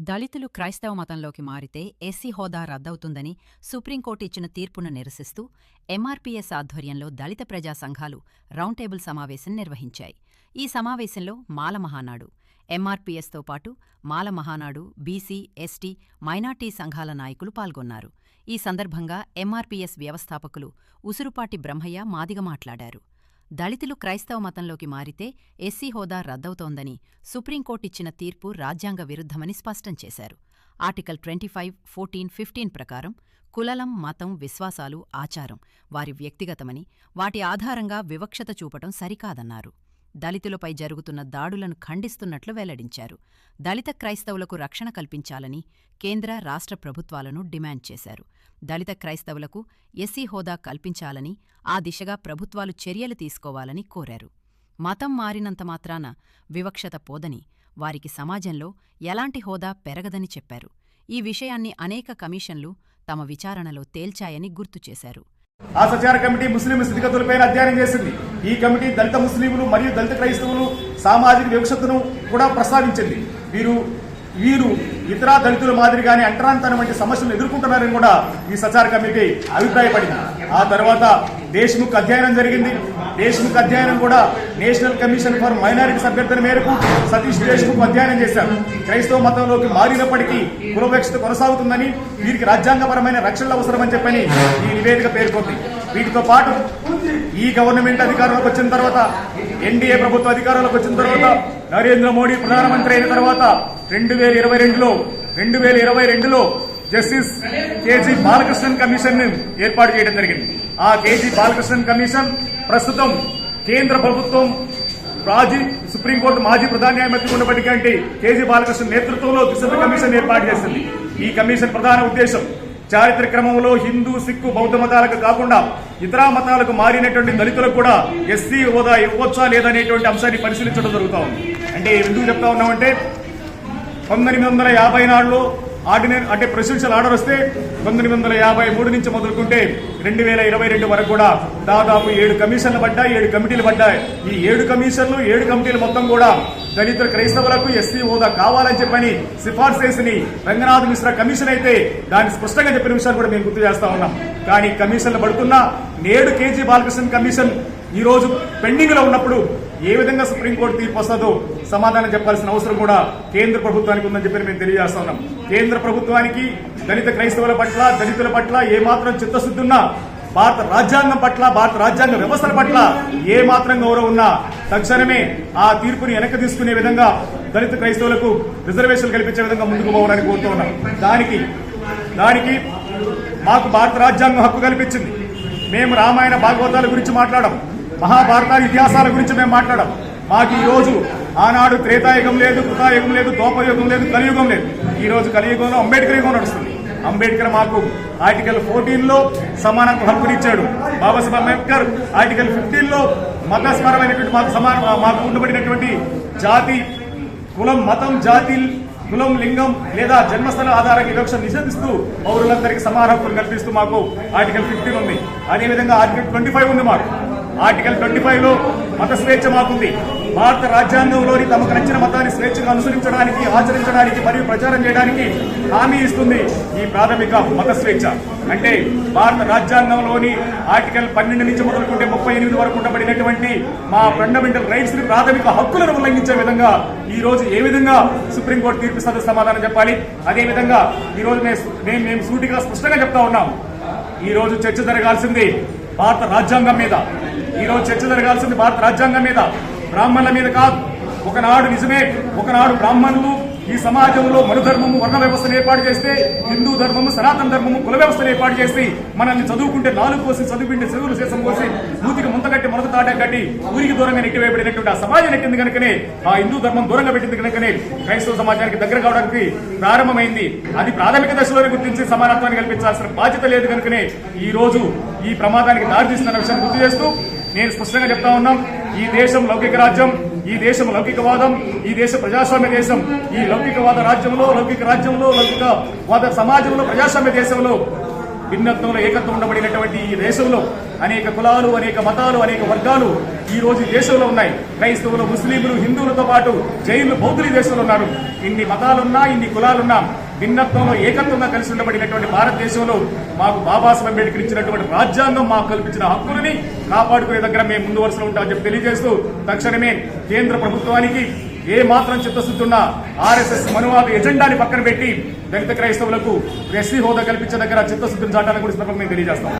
దళితులు క్రైస్తవ మతంలోకి మారితే ఎస్సీ హోదా రద్దవుతుందని సుప్రీంకోర్టు ఇచ్చిన తీర్పును నిరసిస్తూ ఎంఆర్పీఎస్ ఆధ్వర్యంలో దళిత ప్రజా సంఘాలు రౌండ్ టేబుల్ సమావేశం నిర్వహించాయి. ఈ సమావేశంలో మాల మహానాడు, ఎంఆర్పీఎస్తో పాటు మాల మహానాడు, బీసీ, ఎస్టీ, మైనార్టీ సంఘాల నాయకులు పాల్గొన్నారు. ఈ సందర్భంగా ఎంఆర్పీఎస్ వ్యవస్థాపకులు ఉసురుపాటి బ్రహ్మయ్య మాదిగ మాట్లాడారు. దళితులు క్రైస్తవ మతంలోకి మారితే ఎస్సీ హోదా రద్దవుతోందని సుప్రీంకోర్టు ఇచ్చిన తీర్పు రాజ్యాంగ విరుద్ధమని స్పష్టం చేశారు. ఆర్టికల్ 25, 14, 15 ప్రకారం కులలం, మతం, విశ్వాసాలు, ఆచారం వారి వ్యక్తిగతమని, వాటి ఆధారంగా వివక్షత చూపటం సరికాదన్నారు. దళితులపై జరుగుతున్న దాడులను ఖండిస్తున్నట్లు వెల్లడించారు. దళిత క్రైస్తవులకు రక్షణ కల్పించాలని కేంద్ర, రాష్ట్ర ప్రభుత్వాలను డిమాండ్ చేశారు. దళిత క్రైస్తవులకు ఎస్సీ హోదా కల్పించాలని, ఆ దిశగా ప్రభుత్వాలు చర్యలు తీసుకోవాలని కోరారు. మతం మారినంత మాత్రాన వివక్షత పోదని, వారికి సమాజంలో ఎలాంటి హోదా పెరగదని చెప్పారు. ఈ విషయాన్ని అనేక కమిషన్లు తమ విచారణలో తేల్చాయని గుర్తు చేశారు. ఆ సచార కమిటీ ముస్లిం స్థితిగతులపై అధ్యయనం చేసింది. ఈ కమిటీ దళిత ముస్లింలు మరియు దళిత క్రైస్తవులు సామాజిక వివక్షతను కూడా ప్రస్తావించింది. వీరు ఇతర దళితుల మాదిరిగానే అంటరాంతనం వంటి సమస్యలు ఎదుర్కొంటున్నారని కూడా ఈ సచార కమిటీ అభిప్రాయపడింది. ఆ తర్వాత దేశ్ముఖ్ అధ్యయనం జరిగింది. దేశ్ముఖ్ అధ్యయనం కూడా నేషనల్ కమిషన్ ఫర్ మైనారిటీస్ అభ్యర్థన మేరకు సతీష్ దేశ్ముఖ్ అధ్యయనం చేశారు. క్రైస్తవ మతంలోకి మారినప్పటికీ కులవివక్షత కొనసాగుతుందని, వీరికి రాజ్యాంగపరమైన రక్షణలు అవసరమని చెప్పని ఈ నివేదిక పేర్కొంది. వీటితో పాటు ఈ గవర్నమెంట్ అధికారంలోకి వచ్చిన తర్వాత, ఎన్డీఏ ప్రభుత్వ అధికారంలోకి వచ్చిన తర్వాత, నరేంద్ర మోడీ ప్రధానమంత్రి అయిన తర్వాత 2022లో జస్టిస్ కేజీ బాలకృష్ణన్ కమిషన్ ఏర్పాటు చేయడం జరిగింది. ఆ కేజీ బాలకృష్ణన్ కమిషన్ ప్రస్తుతం కేంద్ర ప్రభుత్వం సుప్రీంకోర్టు మాజీ ప్రధాన న్యాయమూర్తి ఉన్నప్పటికీ కేజీ బాలకృష్ణన్ నేతృత్వంలో విస్తృత కమిషన్ ఏర్పాటు చేసింది. ఈ కమిషన్ ప్రధాన ఉద్దేశం చారిత్రక క్రమంలో హిందూ, సిక్కు, బౌద్ధ మతాలకు కాకుండా ఇతర మతాలకు మారినటువంటి దళితులకు కూడా ఎస్సీ హోదా ఇవ్వచ్చా లేదనేటువంటి అంశాన్ని పరిశీలించడం జరుగుతూ ఉంది. అంటే ఎందుకు చెప్తా ఉన్నామంటే 1954లో అంటే ప్రెసిడెన్షియల్ ఆర్డర్ వస్తే 1953 నుంచి మొదలుకుంటే 2022 వరకు కూడా దాదాపు 7 కమిషన్లు పడ్డాయి, 7 కమిటీలు పడ్డాయి. ఈ 7 కమిషన్లు, 7 కమిటీలు మొత్తం కూడా దళిత క్రైస్తవులకు ఎస్సీ హోదా కావాలని చెప్పని సిఫార్సు చేసి రంగనాథ్ మిశ్రా కమిషన్ అయితే దాన్ని స్పష్టంగా చెప్పిన విషయాలు కూడా మేము గుర్తు చేస్తా ఉన్నాం. కానీ కమిషన్లు పడుతున్నా నేడు కేజీ బాలకృష్ణన్ కమిషన్ ఈ రోజు పెండింగ్ లో ఉన్నప్పుడు ఏ విధంగా సుప్రీంకోర్టు తీర్పు వస్తుందో సమాధానం చెప్పాల్సిన అవసరం కూడా కేంద్ర ప్రభుత్వానికి ఉందని చెప్పి మేము తెలియజేస్తా ఉన్నాం. కేంద్ర ప్రభుత్వానికి దళిత క్రైస్తవుల పట్ల, దళితుల పట్ల ఏమాత్రం చిత్తశుద్ధి ఉన్నా, భారత రాజ్యాంగం పట్ల, భారత రాజ్యాంగ వ్యవస్థల పట్ల ఏమాత్రం గౌరవం ఉన్నా తక్షణమే ఆ తీర్పుని వెనక్కి తీసుకునే విధంగా దళిత క్రైస్తవులకు రిజర్వేషన్లు కల్పించే విధంగా ముందుకు పోవాలని కోరుతూ ఉన్నాం. దానికి మాకు భారత రాజ్యాంగం హక్కు కల్పించింది. మేము రామాయణ భాగవతాల గురించి మాట్లాడడం, మహాభారతాల ఇతిహాసాల గురించి మేము మాట్లాడడం. మాకు ఈ రోజు ఆనాడు త్రేతాయుగం లేదు, కృతాయుగం లేదు, ద్వాపరయుగం లేదు, కలియుగం లేదు. ఈ రోజు కలియుగంలో అంబేద్కర్ యుగం నడుస్తుంది. అంబేద్కర్ మాకు ఆర్టికల్ 14లో సమానత్వ హక్కునిచ్చాడు. బాబాసాహెబ్ అంబేద్కర్ ఆర్టికల్ 15లో మతస్పరమైనటువంటి మాకు ఉండబడినటువంటి జాతి, కులం, మతం, జాతి, కులం, లింగం లేదా జన్మస్థల ఆధారంగా వివక్ష నిషేధిస్తూ పౌరులందరికీ సమాన హక్కులు కల్పిస్తూ మాకు ఆర్టికల్ 15 ఉంది. అదేవిధంగా ఆర్టికల్ 25 ఉంది. మాకు ఆర్టికల్ 25లో మత స్వేచ్ఛ మాకుంది. భారత రాజ్యాంగంలోని తమకు నచ్చిన మతాన్ని స్వేచ్ఛగా అనుసరించడానికి, ఆచరించడానికి మరియు ప్రచారం చేయడానికి హామీ ఇస్తుంది ఈ ప్రాథమిక మత స్వేచ్ఛ. అంటే భారత రాజ్యాంగంలోని ఆర్టికల్ 12 నుంచి మొదలుకుంటే 38 వరకు ఉండబడినటువంటి మా ఫండమెంటల్ రైట్స్ ని, ప్రాథమిక హక్కులను ఉల్లంఘించే విధంగా ఈ రోజు ఏ విధంగా సుప్రీంకోర్టు తీర్పిస్తుందో సమాధానం చెప్పాలి. అదేవిధంగా ఈ రోజు మేము సూటిగా స్పష్టంగా చెప్తా ఉన్నాం. ఈ రోజు చర్చ జరగాల్సింది భారత రాజ్యాంగం మీద. ఈ రోజు చర్చ జరగాల్సింది భారత రాజ్యాంగం మీద, బ్రాహ్మణుల మీద కాదు. ఒకనాడు నిజమే, ఒకనాడు బ్రాహ్మణులు ఈ సమాజంలో మనుధర్మము, వర్ణ వ్యవస్థను ఏర్పాటు చేస్తే, హిందూ ధర్మము, సనాతన ధర్మము, కుల వ్యవస్థను ఏర్పాటు చేసి మనల్ని చదువుకుంటే నాలుగు కోసి, చదువుకుంటే చెవులు శేషం కోసి, మూతికి ముంత కట్టి, మొదటి తాట కట్టి ఊరికి దూరంగా నెట్టివేయబడినటువంటి ఆ సమాజం నెట్టింది కనుకనే, ఆ హిందూ ధర్మం దూరంగా పెట్టింది కనుకనే క్రైస్తవ సమాజానికి దగ్గర కావడానికి ప్రారంభమైంది. అది ప్రాథమిక దశలోనే గుర్తించి సమానత్వాన్ని కల్పించాల్సిన బాధ్యత లేదు కనుకనే ఈ రోజు ఈ ప్రమాదానికి దారితీస్తున్న విషయాన్ని గుర్తు చేస్తూ నేను స్పష్టంగా చెప్తా ఉన్నాం. ఈ దేశం లౌకిక రాజ్యం, ఈ దేశం లౌకికవాదం, ఈ దేశ ప్రజాస్వామ్య దేశం. ఈ లౌకికవాద రాజ్యంలో, లౌకికవాద సమాజంలో, ప్రజాస్వామ్య దేశంలో భిన్నత్వంలో ఏకత్వం ఉండబడినటువంటి ఈ దేశంలో అనేక కులాలు, అనేక మతాలు, అనేక వర్గాలు ఈ రోజు ఈ దేశంలో ఉన్నాయి. క్రైస్తవులు, ముస్లింలు, హిందువులతో పాటు జైన్లు, బౌద్ధులు ఈ దేశంలో ఉన్నారు. ఇన్ని మతాలున్నా, ఇన్ని కులాలున్నా భిన్నత్వంలో ఏకత్వంగా కలిసి ఉండబడినటువంటి భారతదేశంలో మాకు బాబాసాహెబ్ అంబేద్కర్ ఇచ్చినటువంటి రాజ్యాంగం మాకు కల్పించిన హక్కులని కాపాడుకునే దగ్గర మేము ముందు వరుసలో ఉంటామని చెప్పి తెలియజేస్తూ తక్షణమే కేంద్ర ప్రభుత్వానికి ఏ మాత్రం చిత్తశుద్ధి ఉన్న ఆర్ఎస్ఎస్ మనువాద ఎజెండాని పక్కన పెట్టి దళిత క్రైస్తవులకు ఎస్సీ హోదా కల్పించే దగ్గర చిత్తశుద్ధిని చాటాలని కూడా మేము తెలియజేస్తాం.